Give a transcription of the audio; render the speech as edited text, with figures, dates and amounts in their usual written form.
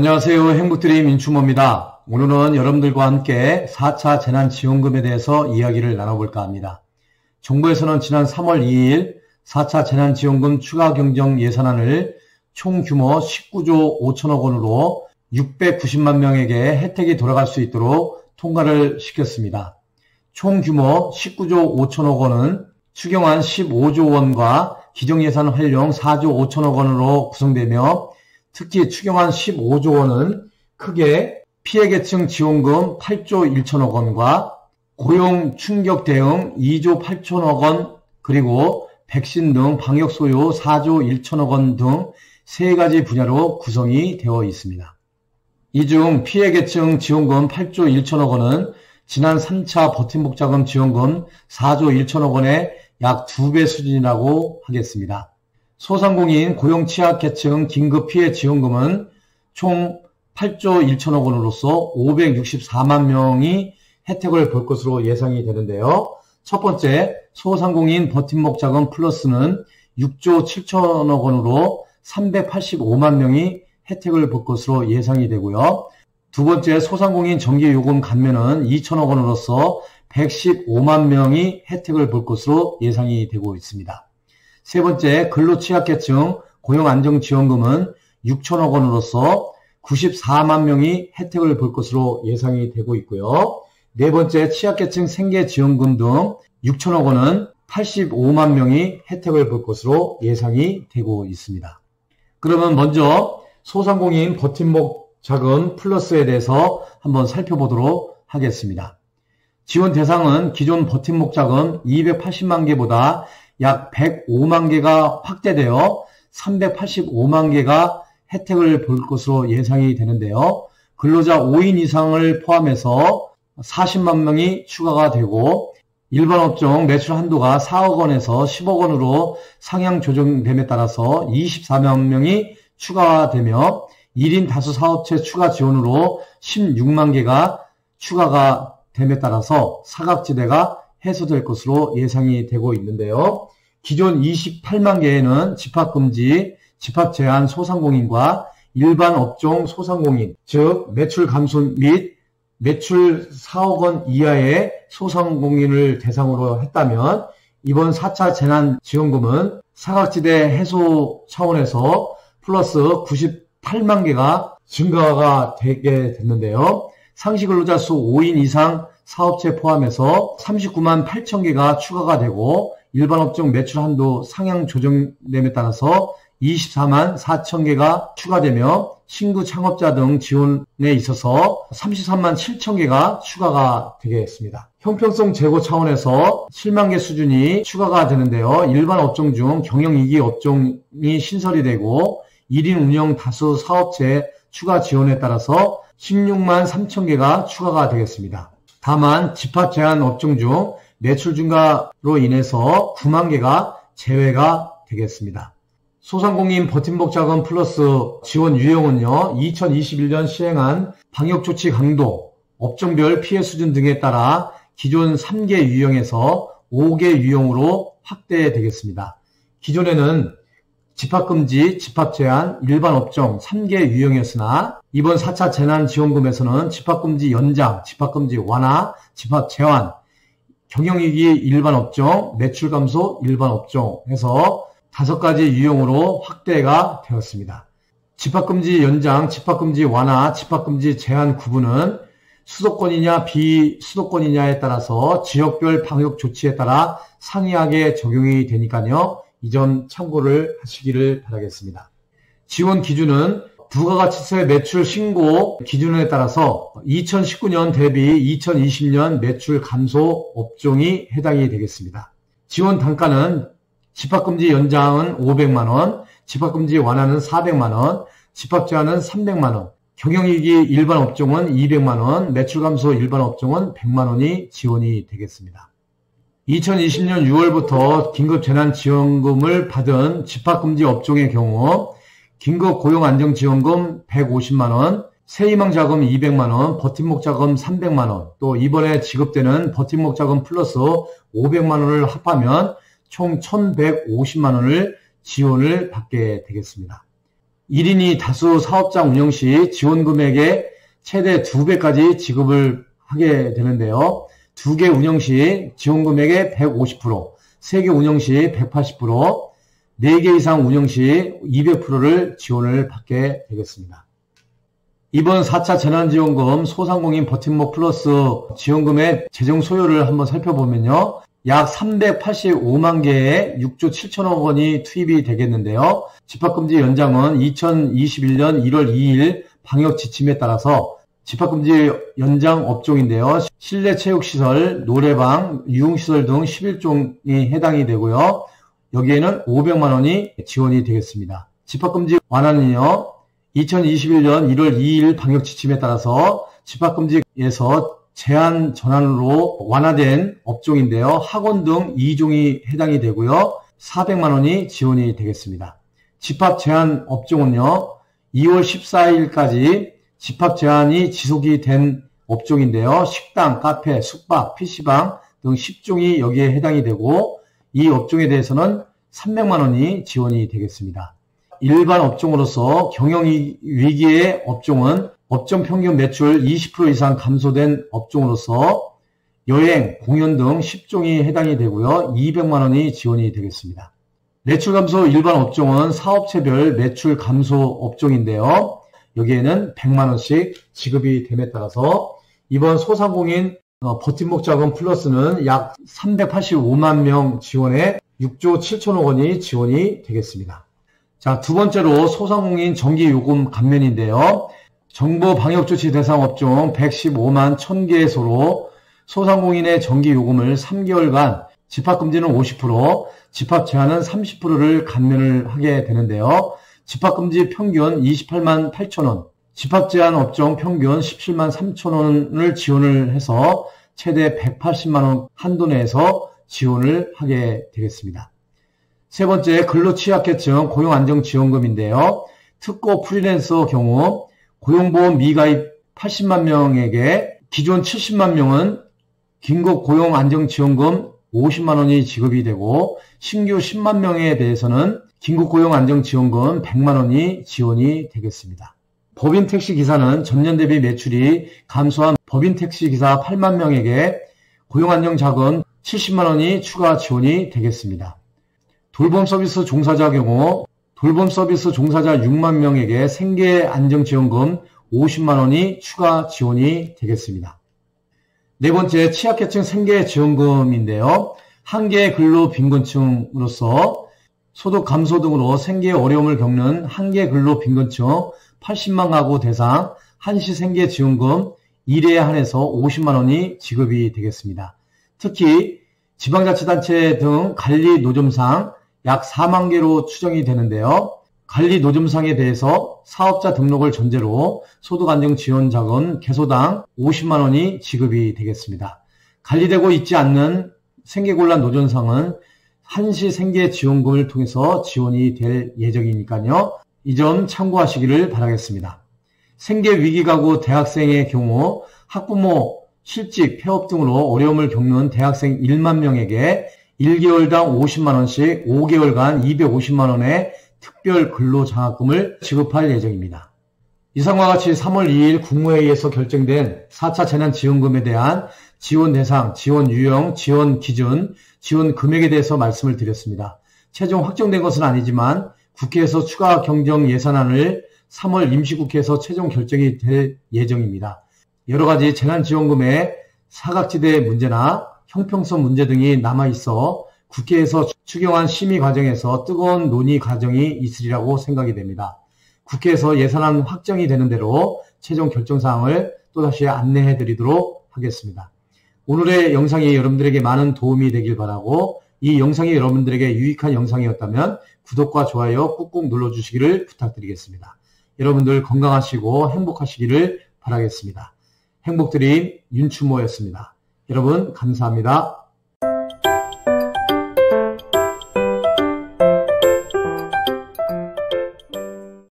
안녕하세요. 행복드림 민추모입니다. 오늘은 여러분들과 함께 4차 재난지원금에 대해서 이야기를 나눠볼까 합니다. 정부에서는 지난 3월 2일 4차 재난지원금 추가 경정 예산안을 총 규모 19조 5천억 원으로 690만 명에게 혜택이 돌아갈 수 있도록 통과를 시켰습니다. 총 규모 19조 5천억 원은 추경안 15조 원과 기정예산 활용 4조 5천억 원으로 구성되며 특히 추경안 15조 원은 크게 피해계층 지원금 8조 1천억 원과 고용 충격 대응 2조 8천억 원 그리고 백신 등 방역 소요 4조 1천억 원 등 세 가지 분야로 구성이 되어 있습니다. 이 중 피해계층 지원금 8조 1천억 원은 지난 3차 버팀목 자금 지원금 4조 1천억 원의 약 2배 수준이라고 하겠습니다. 소상공인 고용 취약계층 긴급피해 지원금은 총 8조 1천억 원으로서 564만 명이 혜택을 볼 것으로 예상이 되는데요. 첫 번째, 소상공인 버팀목 자금 플러스는 6조 7천억 원으로 385만 명이 혜택을 볼 것으로 예상이 되고요. 두 번째, 소상공인 전기요금 감면은 2천억 원으로서 115만 명이 혜택을 볼 것으로 예상이 되고 있습니다. 세 번째, 근로취약계층 고용안정지원금은 6천억 원으로서 94만 명이 혜택을 볼 것으로 예상이 되고 있고요. 네 번째, 취약계층 생계지원금 등 6천억 원은 85만 명이 혜택을 볼 것으로 예상이 되고 있습니다. 그러면 먼저 소상공인 버팀목 자금 플러스에 대해서 한번 살펴보도록 하겠습니다. 지원 대상은 기존 버팀목 자금 280만 개보다 약 105만 개가 확대되어 385만 개가 혜택을 볼 것으로 예상이 되는데요. 근로자 5인 이상을 포함해서 40만 명이 추가가 되고 일반 업종 매출 한도가 4억 원에서 10억 원으로 상향 조정됨에 따라서 24만 명이 추가되며 1인 다수 사업체 추가 지원으로 16만 개가 추가가 됨에 따라서 사각지대가 해소될 것으로 예상이 되고 있는데요. 기존 28만 개에는 집합금지, 집합제한 소상공인과 일반 업종 소상공인, 즉 매출 감소 및 매출 4억 원 이하의 소상공인을 대상으로 했다면 이번 4차 재난지원금은 사각지대 해소 차원에서 플러스 98만 개가 증가가 되게 됐는데요. 상시근로자 수 5인 이상 사업체 포함해서 39만 8천 개가 추가가 되고 일반 업종 매출 한도 상향 조정됨에 따라서 24만 4천 개가 추가되며 신규 창업자 등 지원에 있어서 33만 7천 개가 추가가 되겠습니다. 형평성 제고 차원에서 7만 개 수준이 추가가 되는데요. 일반 업종 중 경영이기 업종이 신설이 되고 1인 운영 다수 사업체 추가 지원에 따라서 16만 3천 개가 추가가 되겠습니다. 다만 집합 제한 업종 중 매출 증가로 인해서 9만 개가 제외가 되겠습니다. 소상공인 버팀목 자금 플러스 지원 유형은요. 2021년 시행한 방역조치 강도, 업종별 피해 수준 등에 따라 기존 3개 유형에서 5개 유형으로 확대되겠습니다. 기존에는 집합금지, 집합제한, 일반 업종 3개 유형이었으나 이번 4차 재난지원금에서는 집합금지 연장, 집합금지 완화, 집합제한, 경영위기 일반 업종, 매출 감소 일반 업종 해서 5가지 유형으로 확대가 되었습니다. 집합금지 연장, 집합금지 완화, 집합금지 제한 구분은 수도권이냐 비수도권이냐에 따라서 지역별 방역 조치에 따라 상이하게 적용이 되니까요. 이 점 참고를 하시기를 바라겠습니다. 지원 기준은 부가가치세 매출 신고 기준에 따라서 2019년 대비 2020년 매출 감소 업종이 해당이 되겠습니다. 지원 단가는 집합금지 연장은 500만원, 집합금지 완화는 400만원, 집합제한은 300만원, 경영위기 일반 업종은 200만원, 매출 감소 일반 업종은 100만원이 지원이 되겠습니다. 2020년 6월부터 긴급재난지원금을 받은 집합금지 업종의 경우 긴급고용안정지원금 150만원, 새희망자금 200만원, 버팀목자금 300만원, 또 이번에 지급되는 버팀목자금 플러스 500만원을 합하면 총 1150만원을 지원을 받게 되겠습니다. 1인이 다수 사업장 운영 시 지원금액의 최대 2배까지 지급을 하게 되는데요. 2개 운영 시 지원금액의 150%, 3개 운영 시 180%, 4개 이상 운영 시 200%를 지원을 받게 되겠습니다. 이번 4차 재난지원금 소상공인 버팀목 플러스 지원금의 재정 소요를 한번 살펴보면요. 약 385만 개의 6조 7천억 원이 투입이 되겠는데요. 집합금지 연장은 2021년 1월 2일 방역 지침에 따라서 집합금지 연장 업종인데요. 실내 체육시설, 노래방, 유흥시설 등 11종이 해당이 되고요. 여기에는 500만 원이 지원이 되겠습니다. 집합금지 완화는요. 2021년 1월 2일 방역 지침에 따라서 집합금지에서 제한 전환으로 완화된 업종인데요. 학원 등 2종이 해당이 되고요. 400만 원이 지원이 되겠습니다. 집합 제한 업종은요. 2월 14일까지 집합 제한이 지속이 된 업종인데요. 식당, 카페, 숙박, PC방 등 10종이 여기에 해당이 되고 이 업종에 대해서는 300만 원이 지원이 되겠습니다. 일반 업종으로서 경영위기의 업종은 업종 평균 매출 20% 이상 감소된 업종으로서 여행, 공연 등 10종이 해당이 되고요. 200만 원이 지원이 되겠습니다. 매출 감소 일반 업종은 사업체별 매출 감소 업종인데요. 여기에는 100만 원씩 지급이 됨에 따라서 이번 소상공인 버팀목 자금 플러스는 약 385만 명 지원에 6조 7천억 원이 지원이 되겠습니다. 자, 두 번째로 소상공인 전기요금 감면인데요. 정부 방역조치 대상 업종 115만 1000개소로 소상공인의 전기요금을 3개월간 집합금지는 50%, 집합 제한은 30%를 감면을 하게 되는데요. 집합금지 평균 28만 8천원, 집합 제한 업종 평균 17만 3천원을 지원을 해서 최대 180만원 한도 내에서 지원을 하게 되겠습니다. 세 번째, 근로취약계층 고용안정지원금인데요. 특고 프리랜서 경우 고용보험 미가입 80만 명에게 기존 70만 명은 긴급 고용안정지원금 50만 원이 지급이 되고 신규 10만 명에 대해서는 긴급고용안정지원금 100만 원이 지원이 되겠습니다. 법인택시기사는 전년 대비 매출이 감소한 법인택시기사 8만 명에게 고용안정자금 70만 원이 추가 지원이 되겠습니다. 돌봄서비스 종사자 경우 돌봄서비스 종사자 6만 명에게 생계안정지원금 50만 원이 추가 지원이 되겠습니다. 네 번째, 취약계층 생계지원금인데요. 한계 근로 빈곤층으로서 소득 감소 등으로 생계에 어려움을 겪는 한계 근로 빈곤층 80만 가구 대상 한시 생계지원금 1회에 한해서 50만 원이 지급이 되겠습니다. 특히 지방자치단체 등 관리노점상 약 4만 개로 추정이 되는데요. 관리노점상에 대해서 사업자 등록을 전제로 소득안정지원자금 개소당 50만 원이 지급이 되겠습니다. 관리되고 있지 않는 생계곤란 노점상은 한시 생계지원금을 통해서 지원이 될 예정이니까요. 이 점 참고하시기를 바라겠습니다. 생계위기가구 대학생의 경우 학부모, 실직, 폐업 등으로 어려움을 겪는 대학생 1만 명에게 1개월당 50만 원씩 5개월간 250만 원의 특별 근로장학금을 지급할 예정입니다. 이상과 같이 3월 2일 국무회의에서 결정된 4차 재난지원금에 대한 지원 대상, 지원 유형, 지원 기준, 지원 금액에 대해서 말씀을 드렸습니다. 최종 확정된 것은 아니지만 국회에서 추가 경정 예산안을 3월 임시국회에서 최종 결정이 될 예정입니다. 여러 가지 재난지원금의 사각지대 문제나 형평성 문제 등이 남아있어 국회에서 추경안 심의 과정에서 뜨거운 논의 과정이 있으리라고 생각이 됩니다. 국회에서 예산안 확정이 되는 대로 최종 결정사항을 또다시 안내해 드리도록 하겠습니다. 오늘의 영상이 여러분들에게 많은 도움이 되길 바라고 이 영상이 여러분들에게 유익한 영상이었다면 구독과 좋아요 꾹꾹 눌러주시기를 부탁드리겠습니다. 여러분들 건강하시고 행복하시기를 바라겠습니다. 행복드림 윤춘모였습니다. 여러분 감사합니다.